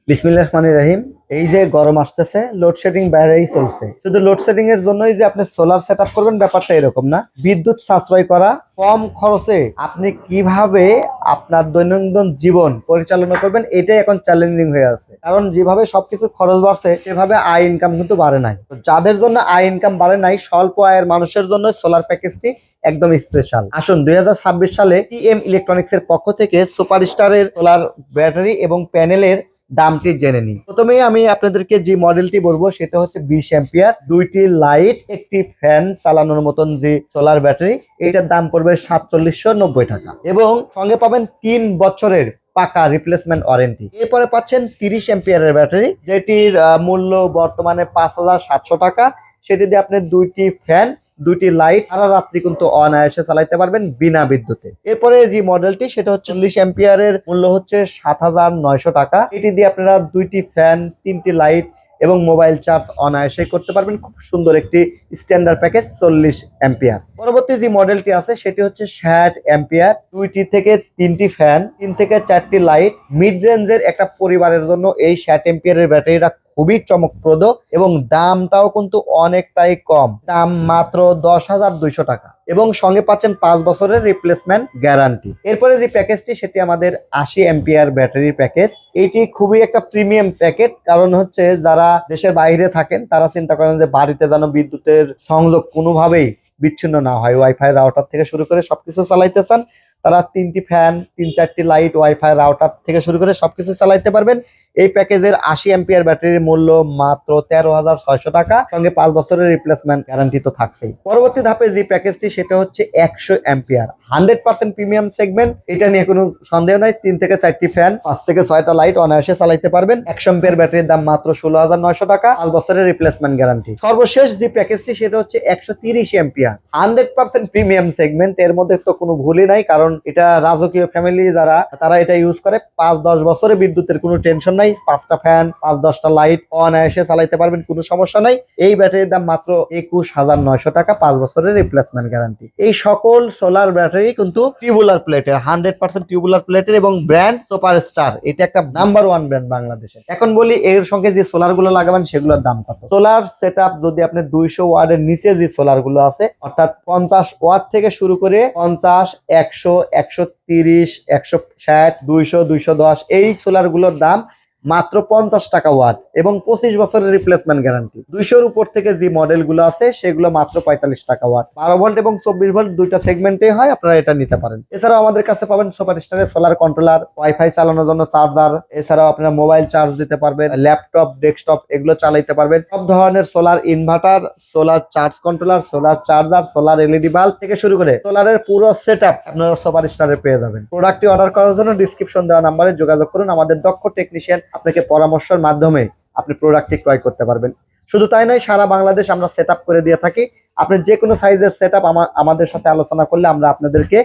বিসমিল্লাহির রহমানির রহিম। এই যে গরম আসতেছে, লোডশেডিং বাইরেই চলছে। শুধু লোডশেডিং এর জন্যই যে আপনি সোলার সেট আপ করবেন ব্যাপারটা এরকম না। বিদ্যুৎ সাশ্রয় করা, কম খরচে আপনি কিভাবে আপনার দৈনন্দিন জীবন পরিচালনা করবেন, এটাই এখন চ্যালেঞ্জিং হয়ে আছে। কারণ যেভাবে সবকিছু খরচ বাড়ছে সেভাবে আয় ইনকাম কিন্তু বাড়ে নাই। তো যাদের জন্য আয় ইনকাম বাড়ে নাই, স্বল্প আয়ের মানুষের জন্য সোলার প্যাকেজটি একদম স্পেশাল। আসুন 2026 সালে টিএম ইলেকট্রনিক্স এর পক্ষ থেকে সুপারস্টারের সোলার ব্যাটারি এবং প্যানেলের দামটি জেনে নিই। প্রথমেই আমি আপনাদেরকে যে মডেলটি বলবো সেটা হচ্ছে 20 অ্যাম্পিয়ার, দুইটি লাইট, একটি ফ্যান চালানোর মতন যে সোলার ব্যাটারি। এটার দাম পড়বে 4790 টাকা এবং সঙ্গে পাবেন 3 বছরের পাকা রিপ্লেসমেন্ট ওয়ারেন্টি। এরপরে পাচ্ছেন 30 অ্যাম্পিয়ারের ব্যাটারি, যেটির মূল্য বর্তমানে 5700 টাকা। সেটি দিয়ে আপনি দুইটি ফ্যান, দুইটি লাইট সারা রাত্রি কিন্তু অনায়াসে চালাইতে পারবেন বিনা বিদ্যুতে। এরপরে যে মডেলটি সেটা হচ্ছে 40 অ্যাম্পিয়ারের, মূল্য হচ্ছে 7900 টাকা। এটি দিয়ে আপনারা দুইটি ফ্যান, তিনটি লাইট এবং মোবাইল চার্জ অনায়াসে করতে পারবেন। খুব সুন্দর একটি স্ট্যান্ডার্ড প্যাকেজ 40 অ্যাম্পিয়ার। পরবর্তী যে মডেলটি আছে সেটি হচ্ছে 60 অ্যাম্পিয়ার, দুইটি থেকে তিনটি ফ্যান, 3 থেকে 4টি লাইট। মিড রেঞ্জের একটা পরিবারের জন্য এই 60 অ্যাম্পিয়ারের ব্যাটারিটা খুবই চমকপ্রদ এবং দামটাও কিন্তু অনেকটাই কম। দাম মাত্র 10,200 টাকা এবং সঙ্গে পাচ্ছেন 5 বছরের রিপ্লেসমেন্ট গ্যারান্টি। এরপরে যে প্যাকেজটি সেটি আমাদের 80 অ্যাম্পিয়ার ব্যাটারির প্যাকেজ। এটি খুবই একটা প্রিমিয়াম প্যাকেজ, কারণ হচ্ছে যারা দেশের বাইরে থাকেন তারা চিন্তা করেন যে বাড়িতে যেন বিদ্যুতের সংযোগ কোনোভাবেই বিচ্ছিন্ন না হয়। ওয়াইফাই রাউটার থেকে শুরু করে সবকিছু চালাইতে চান, তারা 3টি ফ্যান, 3-4টি লাইট, ওয়াইফাই রাউটার থেকে শুরু করে সবকিছু চালাইতে পারবেন। এই প্যাকেজের 80 অ্যাম্পিয়ার ব্যাটারির মূল্য মাত্র 13,600 টাকা, সঙ্গে 5 বছরের রিপ্লেসমেন্ট গ্যারান্টি তো থাকছেই। পরবর্তী ধাপে যে প্যাকেজটি সেটা হচ্ছে 100 অ্যাম্পিয়ার, 100% প্রিমিয়াম সেগমেন্ট। এটা নিয়ে কোনো সন্দেহ নাই। 3 থেকে 4টি ফ্যান, 5 থেকে 6টা লাইট অনায়াসে চালাইতে পারবেন। 100 অ্যাম্পিয়ার ব্যাটারির দাম মাত্র 16,900 টাকা, 5 বছরের রিপ্লেসমেন্ট গ্যারান্টি। সর্বশেষ যে প্যাকেজটি সেটা হচ্ছে 130 অ্যাম্পিয়ার, 100% প্রিমিয়াম সেগমেন্ট। এর মধ্যে তো কোনো ভুলই নাই, কারণ এটা রাজকীয় ফ্যামিলি যারা, তারা এটা ইউজ করে। 5-10 বছরে বিদ্যুতের কোনো টেনশন নাই। 5টা ফ্যান, 5-10টা লাইট অনায়াসে চালাইতে পারবেন, কোনো সমস্যা নাই। এই ব্যাটারির দাম মাত্র 21,900 টাকা, 5 বছরের রিপ্লেসমেন্ট গ্যারান্টি। এই সকল সোলার ব্যাটারি কিন্তু টিউবুলার প্লেটের, 100% টিউবুলার প্লেটের এবং ব্র্যান্ড সুপারস্টার। এটা একটা নাম্বার 1 ব্র্যান্ড বাংলাদেশে। এখন বলি এর সঙ্গে যে সোলার গুলো লাগাবেন সেগুলোর দাম কত। সোলার সেটআপ যদি আপনি 200 ওয়াটের নিচে যে সোলার গুলো আছে, অর্থাৎ 50 ওয়াট থেকে শুরু করে 50, 100, 130, 160, 200, 210 এই সোলার গুলোর দাম মাত্র 50 টাকা ওয়াট এবং 25 বছরের রিপ্লেসমেন্ট গ্যারান্টি। 200-র উপর থেকে যে মডেল গুলো আছে সেগুলো মাত্র 45 টাকা ওয়াট। 12 ভোল্ট এবং 24 ভোল্ট দুইটা সেগমেন্টে হয়, আপনারা এটা নিতে পারেন। এছাড়াও আমাদের কাছে পাবেন সুপারস্টারের সোলার কন্ট্রোলার, ওয়াইফাই চালানোর জন্য চার্জার। এছাড়াও আপনারা মোবাইল চার্জ দিতে পারবেন, ল্যাপটপ, ডেস্কটপ এগুলো চালাইতে পারবেন। সব ধরনের solar inverter, solar charge controller, solar charger, solar LED bulb থেকে শুরু করে সোলারের পুরো সেটআপ আপনারা সুপারস্টারে পেয়ে যাবেন। প্রোডাক্টটি অর্ডার করার জন্য ডেসক্রিপশন দেওয়া নম্বরে যোগাযোগ করুন। আমাদের দক্ষ টেকনিশিয়ান আপনাকে পরামর্শের মাধ্যমে আপনি প্রোডাক্টটি ক্রয় করতে পারবেন। শুধু তাই নয়, সারা বাংলাদেশ আমরা সেটআপ করে দিয়ে থাকি। আপনি যে কোনো সাইজের সেটআপ আমাদের সাথে আলোচনা করলে আমরা আপনাদেরকে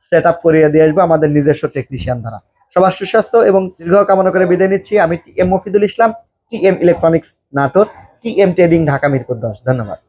সেটআপ করিয়ে দিয়ে আসবো আমাদের নিজস্ব টেকনিশিয়ান দ্বারা। সবার সুস্বাস্থ্য এবং দীর্ঘ কামনা করে বিদায় নিচ্ছি। আমি TM Mofidul Islam, TM electronics Natore, TM trading Dhaka, Mirpur 10। ধন্যবাদ।